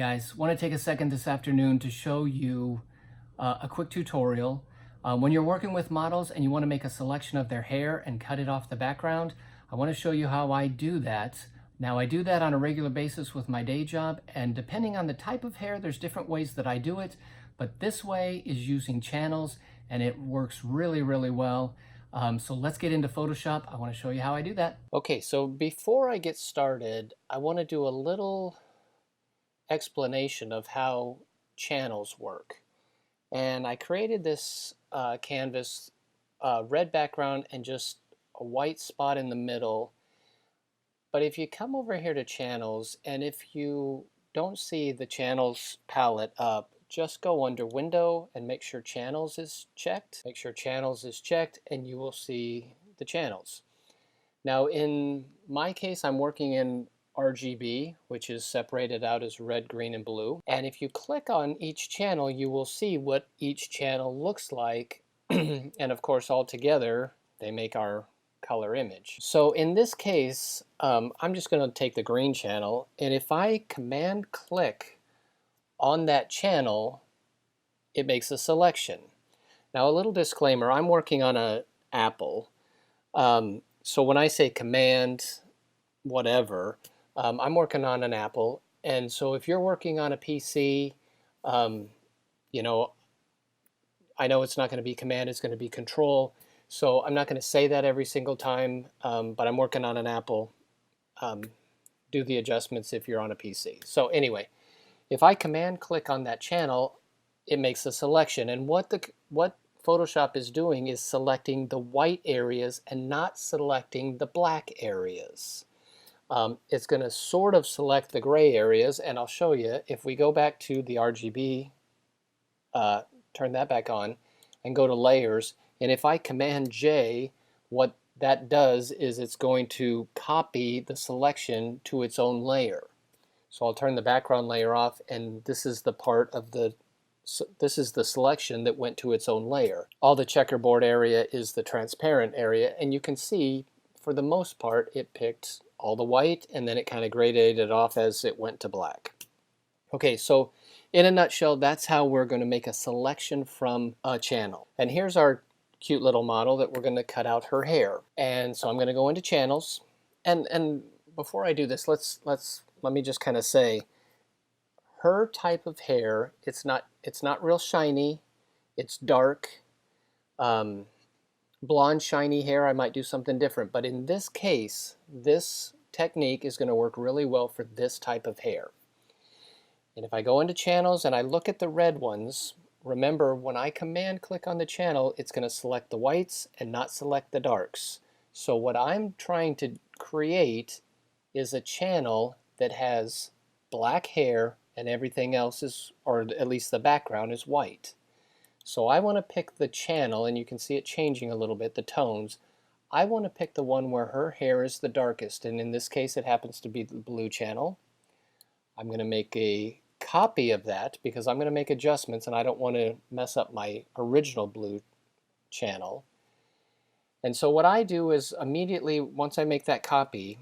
guys, want to take a second this afternoon to show you a quick tutorial. When you're working with models and you want to make a selection of their hair and cut it off the background, I want to show you how I do that. Now I do that on a regular basis with my day job, and depending on the type of hair, there's different ways that I do it, but this way is using channels and it works really, really well. So let's get into Photoshop. I want to show you how I do that. Okay, so before I get started, I want to do a little explanation of how channels work. And I created this canvas, red background and just a white spot in the middle. But if you come over here to channels, and if you don't see the channels palette up, just go under window and make sure channels is checked. Make sure channels is checked and you will see the channels. Now in my case, I'm working in RGB, which is separated out as red, green, and blue. And if you click on each channel, you will see what each channel looks like. And of course, all together, they make our color image. So in this case, I'm just going to take the green channel, and if I command click on that channel, it makes a selection. Now a little disclaimer, I'm working on an Apple. So when I say command whatever, I'm working on an Apple, and so if you're working on a PC, you know, I know it's not going to be command, it's going to be control. So I'm not going to say that every single time, but I'm working on an Apple. Do the adjustments if you're on a PC. So anyway, if I command click on that channel, it makes a selection. And what Photoshop is doing is selecting the white areas and not selecting the black areas. It's going to sort of select the gray areas, and I'll show you. If we go back to the RGB, turn that back on, and go to layers, and if I command J, what that does is it's going to copy the selection to its own layer. So I'll turn the background layer off, and this is the part of the selection that went to its own layer. All the checkerboard area is the transparent area, and you can see for the most part it picked all the white, and then it kind of graded it off as it went to black. Okay, so in a nutshell, that's how we're going to make a selection from a channel. And here's our cute little model that we're going to cut out her hair. And so I'm going to go into channels, and before I do this, let me just kind of say, her type of hair, it's not real shiny, it's dark. Blonde shiny hair, I might do something different, but in this case, this technique is going to work really well for this type of hair. And if I go into channels and I look at the red ones, remember when I command click on the channel, it's going to select the whites and not select the darks. So what I'm trying to create is a channel that has black hair and everything else is, or at least the background is white. So I want to pick the channel, and you can see it changing a little bit, the tones. I want to pick the one where her hair is the darkest, and in this case it happens to be the blue channel. I'm going to make a copy of that because I'm going to make adjustments and I don't want to mess up my original blue channel. And so what I do is immediately, once I make that copy,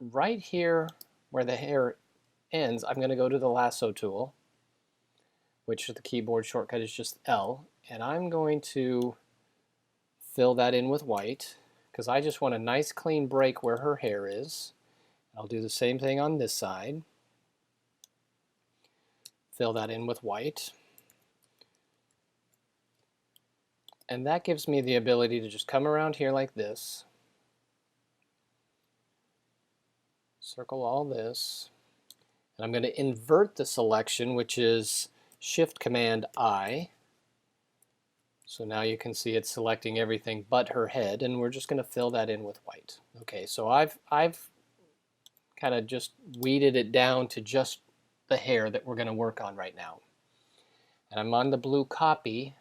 right here where the hair ends, I'm going to go to the lasso tool, which the keyboard shortcut is just L, and I'm going to fill that in with white because I just want a nice clean break where her hair is. I'll do the same thing on this side. Fill that in with white. And that gives me the ability to just come around here like this, circle all this, and I'm going to invert the selection, which is Shift Command I. So now you can see it's selecting everything but her head, and we're just going to fill that in with white. Okay, so I've kind of just weeded it down to just the hair that we're going to work on right now. And I'm on the blue copy.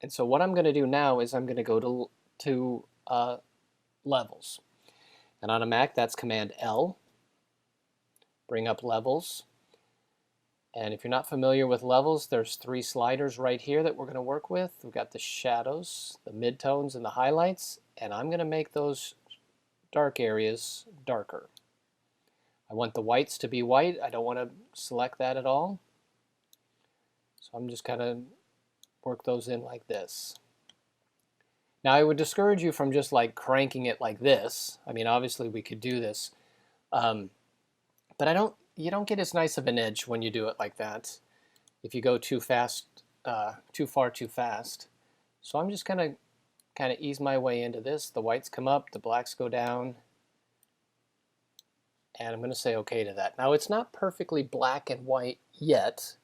And so what I'm going to do now is I'm going to go to levels. And on a Mac, that's Command L. Bring up levels. And if you're not familiar with levels, there's 3 sliders right here that we're going to work with. We've got the shadows, the midtones, and the highlights. And I'm going to make those dark areas darker. I want the whites to be white. I don't want to select that at all. So I'm just kind of work those in like this. Now I would discourage you from just like cranking it like this. I mean, obviously we could do this, but you don't get as nice of an edge when you do it like that if you go too fast, too far too fast. So I'm just gonna kind of ease my way into this. The whites come up, the blacks go down, and I'm going to say okay to that. Now it's not perfectly black and white yet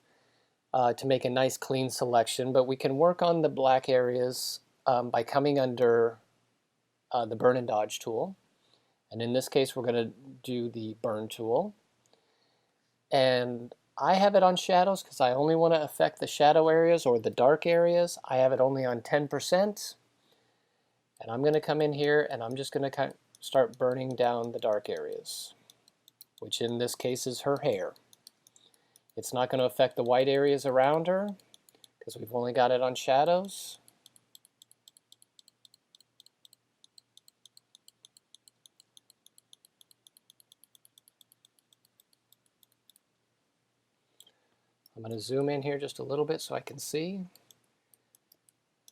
to make a nice clean selection, but we can work on the black areas by coming under the burn and dodge tool. And in this case, we're going to do the burn tool. And I have it on shadows because I only want to affect the shadow areas or the dark areas. I have it only on 10%. And I'm going to come in here and I'm just going to start burning down the dark areas, which in this case is her hair. It's not going to affect the white areas around her because we've only got it on shadows. I'm going to zoom in here just a little bit so I can see.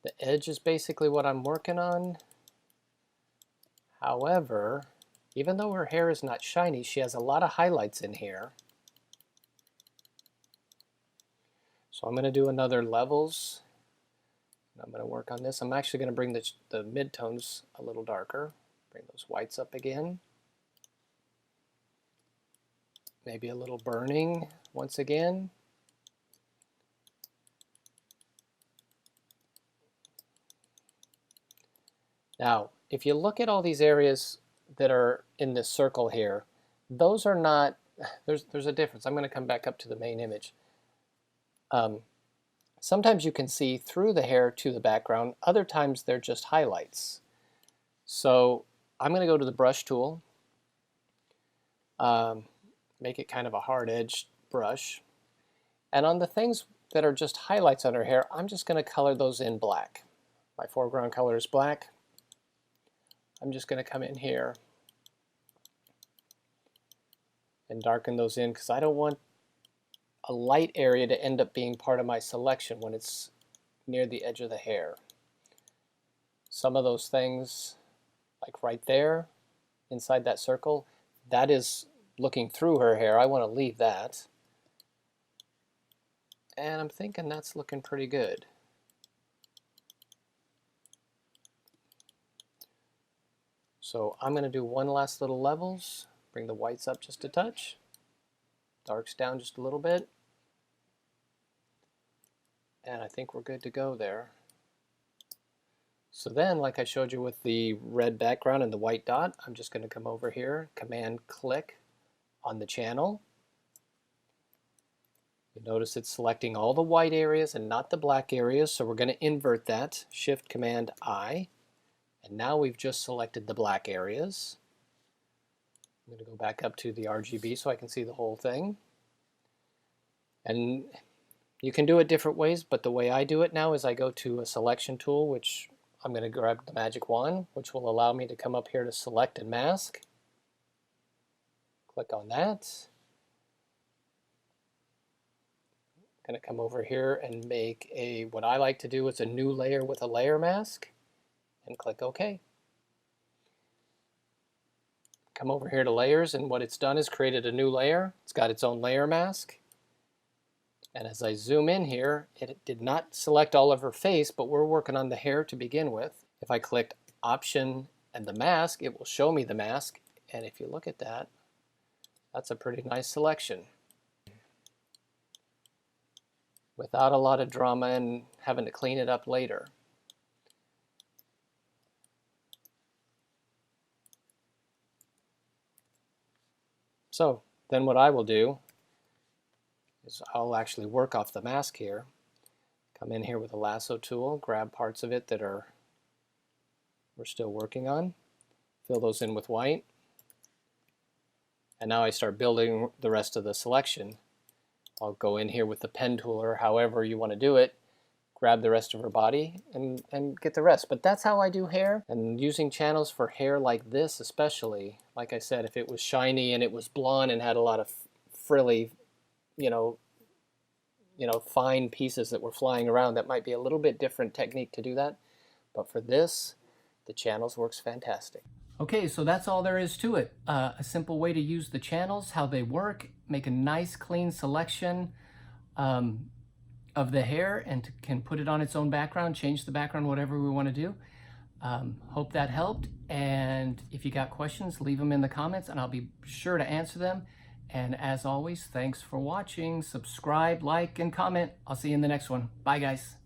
The edge is basically what I'm working on. However, even though her hair is not shiny, she has a lot of highlights in here. So I'm going to do another levels. I'm going to work on this. I'm actually going to bring the midtones a little darker. Bring those whites up again. Maybe a little burning once again. Now, if you look at all these areas that are in this circle here, those are not, there's a difference. I'm going to come back up to the main image. Sometimes you can see through the hair to the background. Other times they're just highlights. So I'm going to go to the brush tool, make it kind of a hard-edged brush. And on the things that are just highlights on her hair, I'm just going to color those in black. My foreground color is black. I'm just going to come in here and darken those in because I don't want a light area to end up being part of my selection when it's near the edge of the hair. Some of those things, like right there, inside that circle, that is looking through her hair. I want to leave that. And I'm thinking that's looking pretty good. So I'm going to do one last little levels, bring the whites up just a touch, darks down just a little bit, and I think we're good to go there. So then, like I showed you with the red background and the white dot, I'm just going to come over here, Command-click on the channel. You notice it's selecting all the white areas and not the black areas, so we're going to invert that, Shift-Command-I. And now we've just selected the black areas. I'm going to go back up to the RGB so I can see the whole thing. And you can do it different ways, but the way I do it now is I go to a selection tool, which I'm going to grab the magic wand, which will allow me to come up here to select and mask. Click on that. I'm going to come over here and make what I like to do is a new layer with a layer mask. And click OK. Come over here to layers, and what it's done is created a new layer. It's got its own layer mask. And as I zoom in here, it did not select all of her face, but we're working on the hair to begin with. If I clicked Option and the mask, it will show me the mask. And if you look at that, that's a pretty nice selection. Without a lot of drama and having to clean it up later. So then what I will do is I'll actually work off the mask here. Come in here with a lasso tool, grab parts of it that we're still working on, fill those in with white, and now I start building the rest of the selection. I'll go in here with the pen tool or however you want to do it, grab the rest of her body and get the rest. But that's how I do hair. And using channels for hair like this especially, like I said, if it was shiny and it was blonde and had a lot of frilly, you know, fine pieces that were flying around, that might be a little bit different technique to do that. But for this, the channels works fantastic. Okay, so that's all there is to it. A simple way to use the channels, how they work, make a nice clean selection of the hair, and can put it on its own background, change the background, whatever we want to do. Hope that helped. And if you got questions, leave them in the comments and I'll be sure to answer them. And as always, thanks for watching. Subscribe, like, and comment. I'll see you in the next one. Bye, guys.